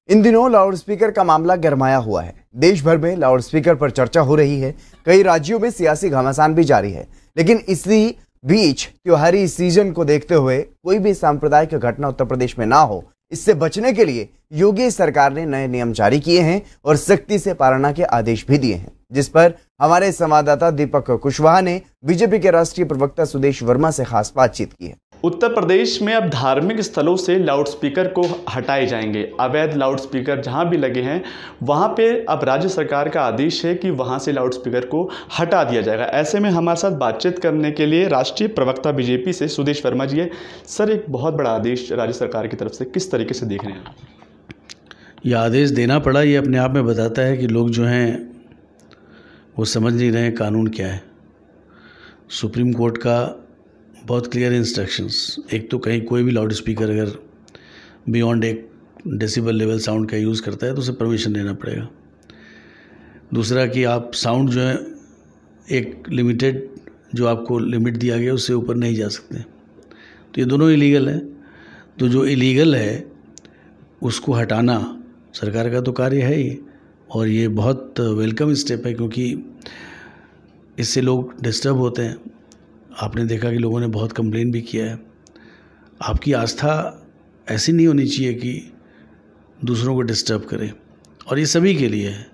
इन दिनों लाउडस्पीकर का मामला गरमाया हुआ है। देश भर में लाउडस्पीकर पर चर्चा हो रही है। कई राज्यों में सियासी घमासान भी जारी है। लेकिन इसी बीच त्योहारी सीजन को देखते हुए कोई भी सांप्रदायिक घटना उत्तर प्रदेश में ना हो, इससे बचने के लिए योगी सरकार ने नए नियम जारी किए हैं और सख्ती से पालना के आदेश भी दिए हैं, जिस पर हमारे संवाददाता दीपक कुशवाहा ने बीजेपी के राष्ट्रीय प्रवक्ता सुदेश वर्मा से खास बातचीत की है। उत्तर प्रदेश में अब धार्मिक स्थलों से लाउडस्पीकर को हटाए जाएंगे। अवैध लाउडस्पीकर जहां भी लगे हैं वहां पे अब राज्य सरकार का आदेश है कि वहां से लाउडस्पीकर को हटा दिया जाएगा। ऐसे में हमारे साथ बातचीत करने के लिए राष्ट्रीय प्रवक्ता बीजेपी से सुदेश वर्मा जी है। सर, एक बहुत बड़ा आदेश राज्य सरकार की तरफ से, किस तरीके से देख रहे हैं? यह आदेश देना पड़ा, ये अपने आप में बताता है कि लोग जो हैं वो समझ नहीं रहे हैं कानून क्या है। सुप्रीम कोर्ट का बहुत क्लियर इंस्ट्रक्शंस, एक तो कहीं कोई भी लाउड स्पीकर अगर बियॉन्ड एक डेसिबल लेवल साउंड का यूज़ करता है तो उसे परमिशन लेना पड़ेगा। दूसरा कि आप साउंड जो है एक लिमिटेड, जो आपको लिमिट दिया गया उससे ऊपर नहीं जा सकते। तो ये दोनों इलीगल है। तो जो इलीगल है उसको हटाना सरकार का तो कार्य है ही, और ये बहुत वेलकम स्टेप है, क्योंकि इससे लोग डिस्टर्ब होते हैं। आपने देखा कि लोगों ने बहुत कंप्लेन भी किया है। आपकी आस्था ऐसी नहीं होनी चाहिए कि दूसरों को डिस्टर्ब करे, और ये सभी के लिए है,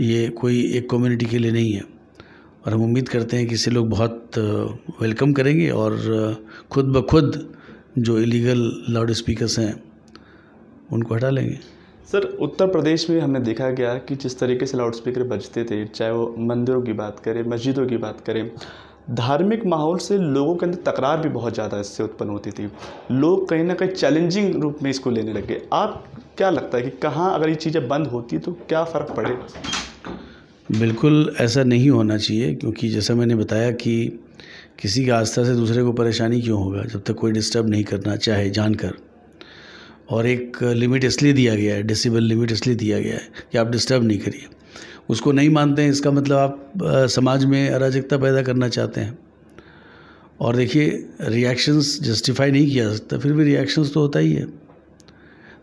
ये कोई एक कम्युनिटी के लिए नहीं है। और हम उम्मीद करते हैं कि इसे लोग बहुत वेलकम करेंगे और खुद ब खुद जो इलीगल लाउड स्पीकर्स हैं उनको हटा लेंगे। सर, उत्तर प्रदेश में हमने देखा गया कि जिस तरीके से लाउडस्पीकर बजते थे, चाहे वो मंदिरों की बात करें, मस्जिदों की बात करें, धार्मिक माहौल से लोगों के अंदर तकरार भी बहुत ज़्यादा इससे उत्पन्न होती थी। लोग कहीं ना कहीं चैलेंजिंग रूप में इसको लेने लगे। आप क्या लगता है कि कहाँ अगर ये चीज़ें बंद होती तो क्या फ़र्क पड़ेगा? बिल्कुल ऐसा नहीं होना चाहिए, क्योंकि जैसा मैंने बताया कि किसी की आस्था से दूसरे को परेशानी क्यों होगा जब तक कोई डिस्टर्ब नहीं करना चाहे जानकर। और एक लिमिट इसलिए दिया गया है, डेसिबल लिमिट इसलिए दिया गया है कि आप डिस्टर्ब नहीं करिए। उसको नहीं मानते हैं, इसका मतलब आप समाज में अराजकता पैदा करना चाहते हैं। और देखिए, रिएक्शंस जस्टिफाई नहीं किया जा सकता, फिर भी रिएक्शंस तो होता ही है।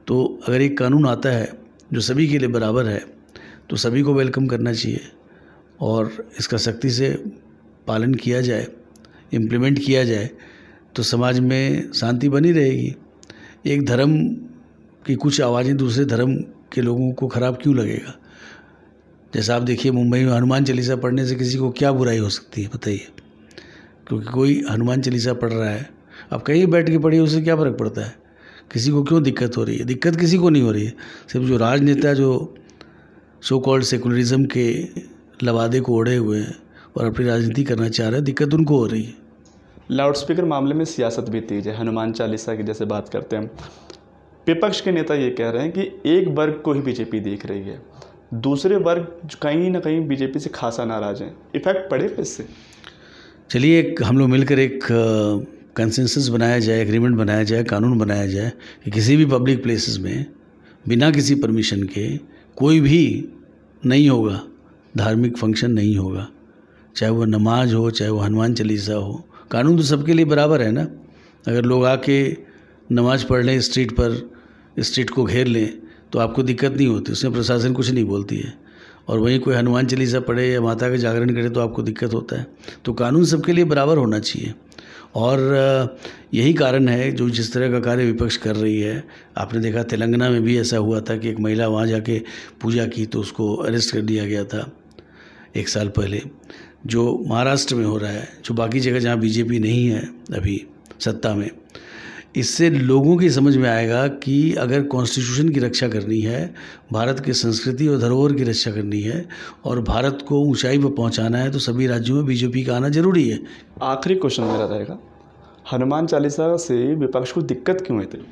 तो अगर एक कानून आता है जो सभी के लिए बराबर है तो सभी को वेलकम करना चाहिए, और इसका सख्ती से पालन किया जाए, इम्प्लीमेंट किया जाए, तो समाज में शांति बनी रहेगी। एक धर्म की कुछ आवाज़ें दूसरे धर्म के लोगों को ख़राब क्यों लगेगा? जैसा आप देखिए, मुंबई में हनुमान चालीसा पढ़ने से किसी को क्या बुराई हो सकती है, बताइए? क्योंकि कोई हनुमान चालीसा पढ़ रहा है, आप कहीं बैठ के पढ़िए, उससे क्या फ़र्क पड़ता है? किसी को क्यों दिक्कत हो रही है? दिक्कत किसी को नहीं हो रही है। सिर्फ जो राजनेता जो सो कॉल्ड सेकुलरिज्म के लवादे को ओढ़े हुए हैं और अपनी राजनीति करना चाह रहे हैं, दिक्कत उनको हो रही है। लाउडस्पीकर मामले में सियासत भी तेज है। हनुमान चालीसा की जैसे बात करते हैं, विपक्ष के नेता ये कह रहे हैं कि एक वर्ग को ही बीजेपी देख रही है, दूसरे वर्ग कहीं ना कहीं बीजेपी से खासा नाराज हैं। इफेक्ट पड़ेगा इससे? चलिए, हम लोग मिलकर एक कंसेंसस बनाया जाए, एग्रीमेंट बनाया जाए, कानून बनाया जाए कि किसी भी पब्लिक प्लेसेस में बिना किसी परमिशन के कोई भी नहीं होगा, धार्मिक फंक्शन नहीं होगा, चाहे वो नमाज हो, चाहे वो हनुमान चालीसा हो। कानून तो सबके लिए बराबर है ना। अगर लोग आके नमाज पढ़ लें स्ट्रीट पर, स्ट्रीट को घेर लें, तो आपको दिक्कत नहीं होती, उसमें प्रशासन कुछ नहीं बोलती है। और वहीं कोई हनुमान चालीसा पढ़े या माता का जागरण करे तो आपको दिक्कत होता है। तो कानून सबके लिए बराबर होना चाहिए, और यही कारण है जो जिस तरह का कार्य विपक्ष कर रही है। आपने देखा तेलंगाना में भी ऐसा हुआ था कि एक महिला वहाँ जाके पूजा की तो उसको अरेस्ट कर दिया गया था 1 साल पहले। जो महाराष्ट्र में हो रहा है, जो बाकी जगह जहाँ बीजेपी नहीं है अभी सत्ता में, इससे लोगों की समझ में आएगा कि अगर कॉन्स्टिट्यूशन की रक्षा करनी है, भारत की संस्कृति और धरोहर की रक्षा करनी है, और भारत को ऊंचाई पर पहुंचाना है, तो सभी राज्यों में बीजेपी का आना जरूरी है। आखिरी क्वेश्चन मेरा रहेगा, हनुमान चालीसा से विपक्ष को दिक्कत क्यों होती है?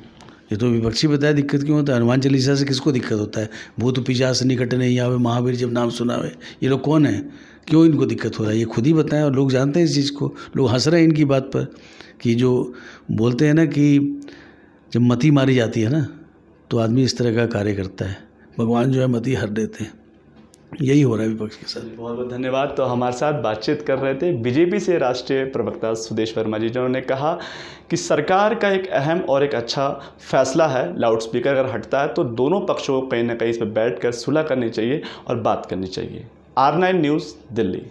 ये तो विपक्षी बताया दिक्कत क्यों होता है। हनुमान चालीसा से किसको दिक्कत होता है? भूत पिशाच निकट नहीं आवे, महावीर जब नाम सुनावे। ये लोग कौन है? क्यों इनको दिक्कत हो रहा है? ये खुद ही बताएं, और लोग जानते हैं इस चीज़ को। लोग हंस रहे हैं इनकी बात पर, कि जो बोलते हैं ना कि जब मती मारी जाती है ना तो आदमी इस तरह का कार्य करता है। भगवान जो है मती हर देते हैं। यही हो रहा है विपक्ष के साथ। बहुत बहुत धन्यवाद। तो हमारे साथ बातचीत कर रहे थे बीजेपी से राष्ट्रीय प्रवक्ता सुदेश वर्मा जी, जिन्होंने कहा कि सरकार का एक अहम और एक अच्छा फैसला है, लाउड स्पीकर अगर हटता है तो दोनों पक्षों को कहीं ना कहीं इस पर बैठ कर सुलह करनी चाहिए और बात करनी चाहिए। R9 news, Delhi.